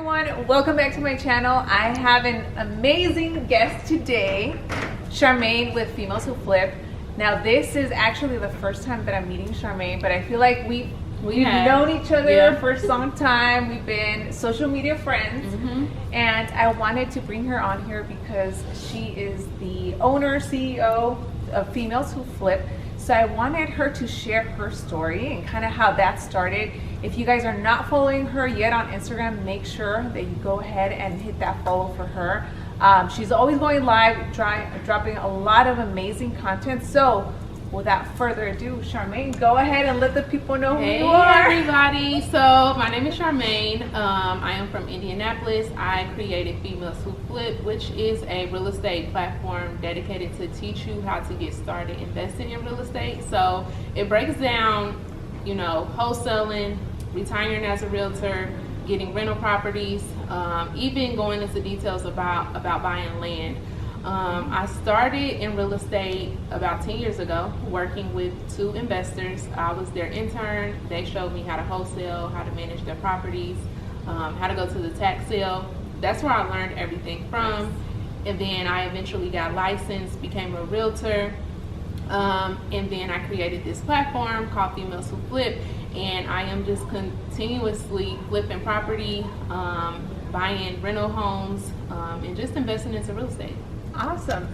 everyone, welcome back to my channel. I have an amazing guest today, Charmaine with Females Who Flip. Now this is actually the first time that I'm meeting Charmaine, but I feel like we've known each other for some time. We've been social media friends, and I wanted to bring her on here because she is the owner, CEO of Females Who Flip. So I wanted her to share her story and kind of how that started. If you guys are not following her yet on Instagram, make sure that you go ahead and hit that follow for her. She's always going live, dropping a lot of amazing content. So without further ado, Charmaine, go ahead and let the people know who you are. Hey everybody, so my name is Charmaine. I am from Indianapolis. I created Females Who Flip, which is a real estate platform dedicated to teach you how to get started investing in real estate. So it breaks down, you know, wholesaling, retiring as a realtor, getting rental properties, even going into details about buying land. I started in real estate about 10 years ago, working with two investors. I was their intern. They showed me how to wholesale, how to manage their properties, how to go to the tax sale. That's where I learned everything from. And then I eventually got licensed, became a realtor. And then I created this platform called Females Who Flip. And I am just continuously flipping property, buying rental homes, and just investing into real estate. Awesome.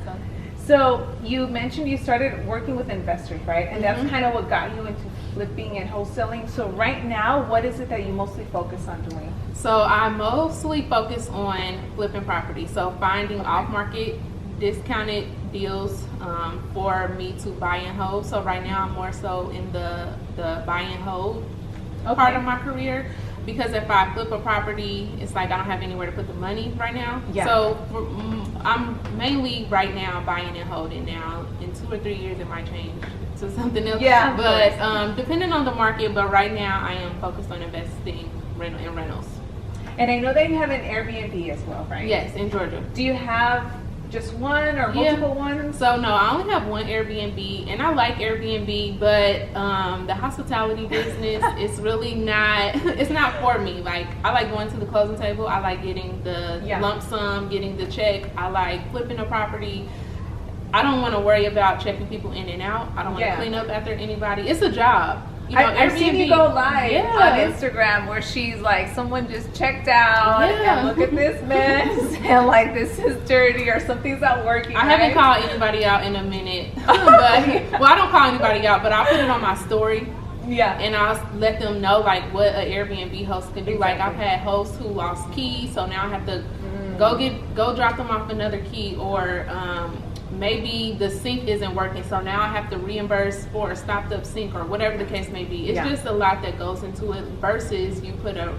So you mentioned you started working with investors, right? And that's kind of what got you into flipping and wholesaling. So right now, what is it that you mostly focus on doing? So I mostly focus on flipping property. So finding off-market discounted deals for me to buy and hold. So right now I'm more so in the buy and hold part of my career. Because if I flip a property, it's like I don't have anywhere to put the money right now. Yeah. So I'm mainly right now buying and holding. Now in 2 or 3 years it might change to something else. Yeah. But depending on the market, but right now I am focused on investing in rentals. And I know that you have an Airbnb as well, right? Yes, in Georgia. Do you have just one or multiple ones? So no, I only have one Airbnb, and I like Airbnb, but the hospitality business is really it's not for me. Like, I like going to the closing table. I like getting the lump sum, getting the check. I like flipping a property. I don't want to worry about checking people in and out. I don't want to clean up after anybody. It's a job. You know, I've seen you go live on Instagram where she's like, someone just checked out and look at this mess and like this is dirty or something's not working. I haven't called anybody out in a minute, but well, I don't call anybody out, but I'll put it on my story. Yeah, and I'll let them know like what an Airbnb host can do. Exactly. Like I've had hosts who lost keys, so now I have to go drop them off another key, or maybe the sink isn't working, so now I have to reimburse for a stopped up sink or whatever the case may be. It's just a lot that goes into it versus you put a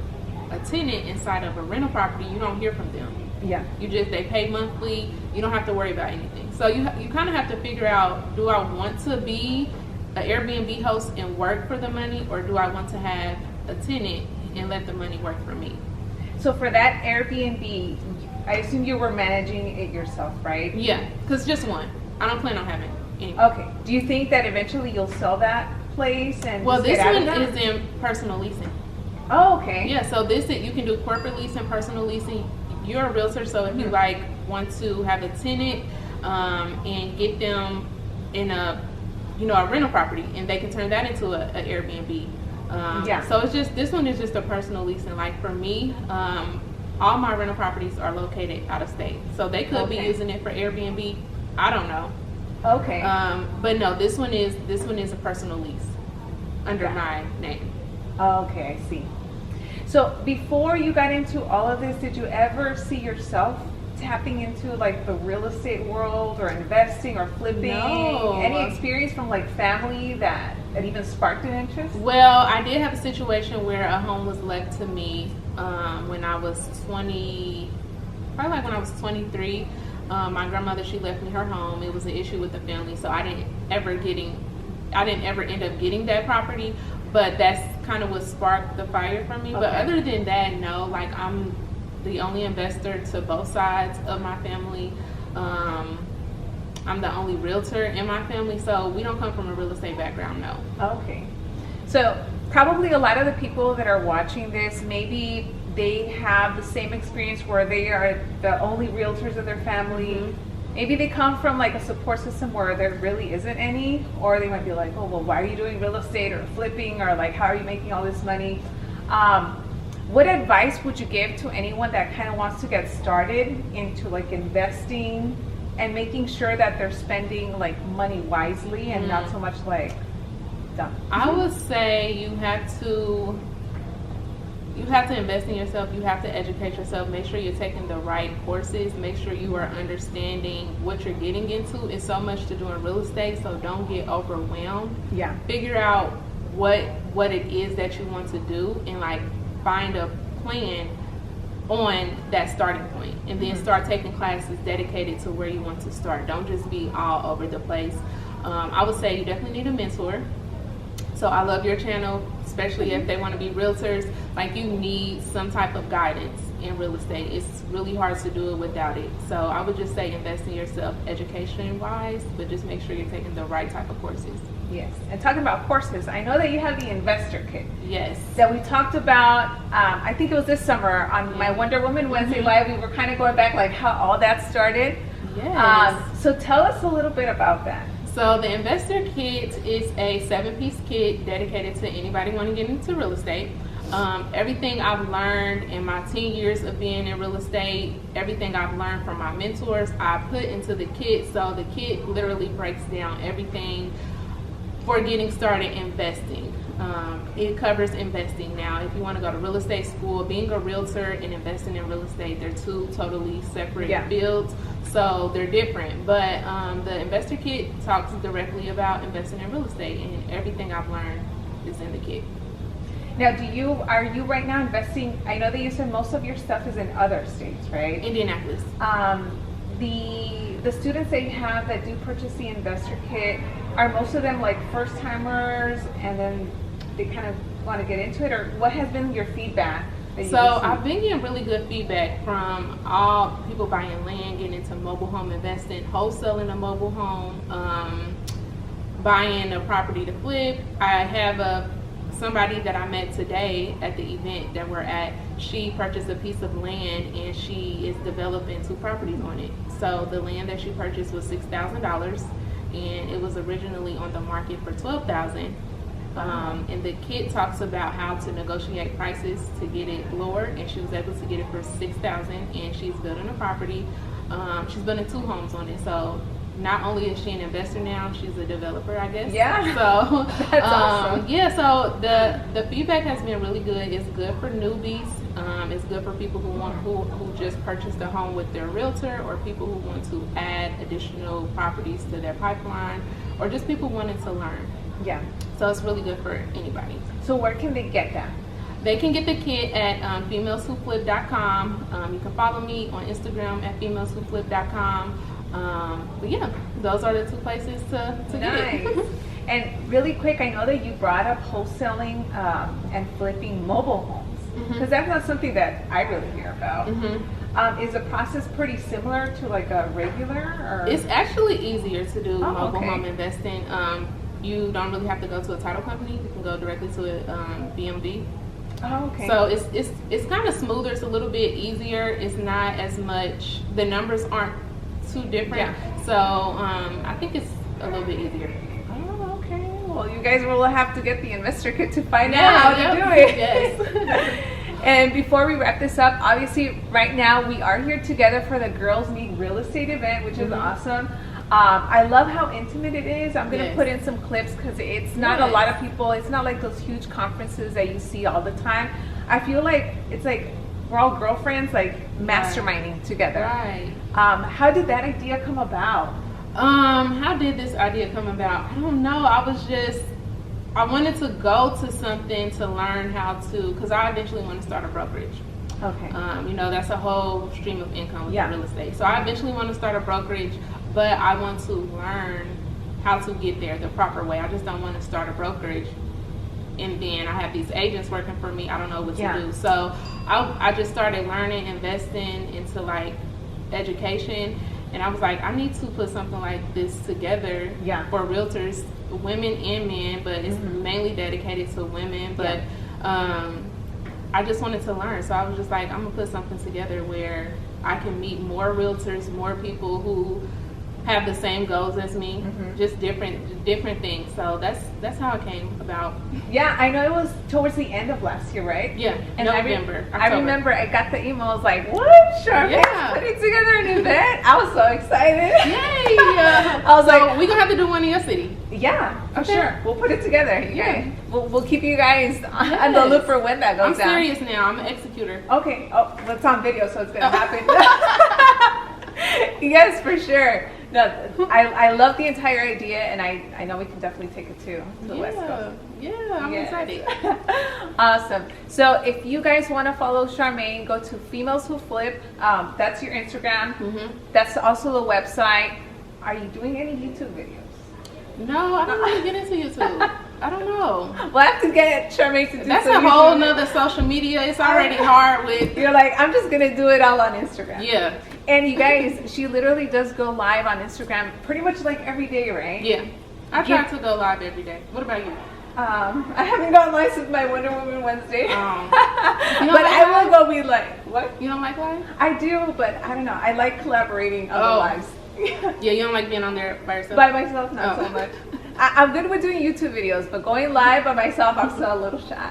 tenant inside of a rental property, you don't hear from them. Yeah. They pay monthly, you don't have to worry about anything. So you kind of have to figure out, do I want to be an Airbnb host and work for the money, or do I want to have a tenant and let the money work for me? So for that Airbnb, I assume you were managing it yourself, right? Yeah, because just one. I don't plan on having any. Okay. Do you think that eventually you'll sell that place and this one is in personal leasing. Oh, okay. Yeah, so you can do corporate leasing, personal leasing. You're a realtor, so if you want to have a tenant and get them in a rental property, and they can turn that into an Airbnb. So it's just, this one is just a personal leasing. Like for me, all my rental properties are located out of state, so they could be using it for Airbnb. I don't know. Okay. But no, this one is a personal lease under my name. Okay, I see. So before you got into all of this, did you ever see yourself tapping into like the real estate world or investing or flipping? No. Any experience from like family that even sparked an interest? Well, I did have a situation where a home was left to me when I was 20, probably like when I was 23. My grandmother, she left me her home. It was an issue with the family, so I didn't ever end up getting that property. But that's kind of what sparked the fire for me. Okay. But other than that, no. Like I'm the only investor to both sides of my family. I'm the only realtor in my family, so we don't come from a real estate background, no. Okay. So probably a lot of the people that are watching this, maybe they have the same experience where they are the only realtors of their family. Maybe they come from like a support system where there really isn't any, or they might be like, oh, well, why are you doing real estate or flipping, or like, how are you making all this money? What advice would you give to anyone that kind of wants to get started into like investing and making sure that they're spending like money wisely and not so much like dumb? I would say you have to invest in yourself. You have to educate yourself. Make sure you're taking the right courses. Make sure you are understanding what you're getting into. It's so much to do in real estate, so don't get overwhelmed. Yeah. Figure out what it is that you want to do, and like find a plan on that starting point, and then start taking classes dedicated to where you want to start. Don't just be all over the place. I would say you definitely need a mentor. So I love your channel, especially if they want to be realtors. Like, you need some type of guidance in real estate. It's really hard to do it without it. So I would just say invest in yourself education wise, but just make sure you're taking the right type of courses. Yes. And talking about courses, I know that you have the investor kit. Yes. That we talked about, I think it was this summer on my Wonder Woman Wednesday Live. We were kind of going back like how all that started. Yes. So tell us a little bit about that. So the investor kit is a 7-piece kit dedicated to anybody wanting to get into real estate. Everything I've learned in my 10 years of being in real estate, everything I've learned from my mentors, I put into the kit. So the kit literally breaks down everything for getting started investing. It covers investing. Now, if you want to go to real estate school, being a realtor and investing in real estate, they're two totally separate fields. So they're different. But the investor kit talks directly about investing in real estate, and everything I've learned is in the kit. Now, are you right now investing? I know that you said most of your stuff is in other states, right? Indianapolis. The students that you have that do purchase the investor kit, are most of them like first timers, and then they kind of want to get into it, or what has been your feedback? So I've been getting really good feedback from all people buying land, getting into mobile home investing, wholesaling a mobile home, buying a property to flip. I have somebody that I met today at the event that we're at. She purchased a piece of land and she is developing 2 properties on it. So the land that she purchased was $6,000, and it was originally on the market for $12,000. And the kit talks about how to negotiate prices to get it lower, and she was able to get it for $6,000, and she's building a property. She's building 2 homes on it. So not only is she an investor now, she's a developer, I guess. Yeah. So that's awesome. Yeah. So the feedback has been really good. It's good for newbies. It's good for people who just purchased a home with their realtor, or people who want to add additional properties to their pipeline, or just people wanting to learn. Yeah. So it's really good for anybody. So where can they get that? They can get the kit at femaleswhoflip.com. You can follow me on Instagram at femaleswhoflip.com. But yeah, those are the 2 places to get it. And really quick, I know that you brought up wholesaling and flipping mobile homes, because that's not something that I really hear about. Is the process pretty similar to like a regular? Or? It's actually easier to do mobile okay. home investing. You don't really have to go to a title company. You can go directly to a BOOTCAMP. Oh, okay. So it's kind of smoother. It's a little bit easier. It's not as much. The numbers aren't too different. Yeah. So I think it's a little bit easier. Oh, okay. Well, you guys will have to get the investor kit to find out how to do it. Yes. And before we wrap this up, obviously right now we are here together for the Girls Need Real Estate event, which is awesome. I love how intimate it is. I'm going to put in some clips because it's not a lot of people. It's not like those huge conferences that you see all the time. I feel like it's like we're all girlfriends, like masterminding together. Right. How did that idea come about? How did this idea come about? I don't know. I wanted to go to something to learn how to, because I eventually want to start a brokerage. Okay. That's a whole stream of income with real estate. So I eventually want to start a brokerage, but I want to learn how to get there the proper way. I just don't want to start a brokerage and then I have these agents working for me. I don't know what to do. So I just started learning, investing into like education, and I was like, I need to put something like this together for realtors, women and men, but it's mainly dedicated to women. But I just wanted to learn. So I was just like, I'm gonna put something together where I can meet more realtors, more people who have the same goals as me, just different things. So that's how it came about. Yeah, I know it was towards the end of last year, right? Yeah, and November. I remember I got the email. I was like, "What, Charmaine? Yeah. Putting together an event?" I was so excited. Yay! I was like, we gonna have to do one in your city. "Yeah, for Okay. sure. We'll put it together. You Yeah. guys. We'll keep you guys on the look for when that goes I'm down." serious now. I'm an executor. Okay. Oh, it's on video, so it's gonna happen. Yes, for sure. No, I love the entire idea, and I know we can definitely take it to the West Coast. Yeah, I'm excited. Awesome. So if you guys want to follow Charmaine, go to Females Who Flip. That's your Instagram. That's also the website. Are you doing any YouTube videos? No, I don't really get into YouTube. I don't know. We'll have to get Charmaine to do That's some a whole YouTube. nother social media. It's already hard with. You're like, I'm just gonna do it all on Instagram. Yeah. And you guys, she literally does go live on Instagram pretty much like every day, right? Yeah. I try to go live every day. What about you? I haven't gone live since my Wonder Woman Wednesday. You don't But like I will live? go be like, what? You don't like live? I do, but I don't know. I like collaborating other lives. Yeah, you don't like being on there by yourself? By myself, not so much. I'm good with doing YouTube videos, but going live by myself, I'm still a little shy.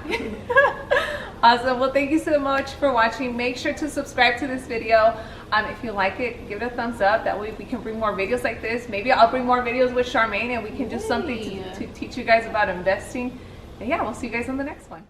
Awesome. Well, thank you so much for watching. Make sure to subscribe to this video. If you like it, give it a thumbs up. That way we can bring more videos like this. Maybe I'll bring more videos with Charmaine and we can do something to teach you guys about investing. And yeah, we'll see you guys on the next one.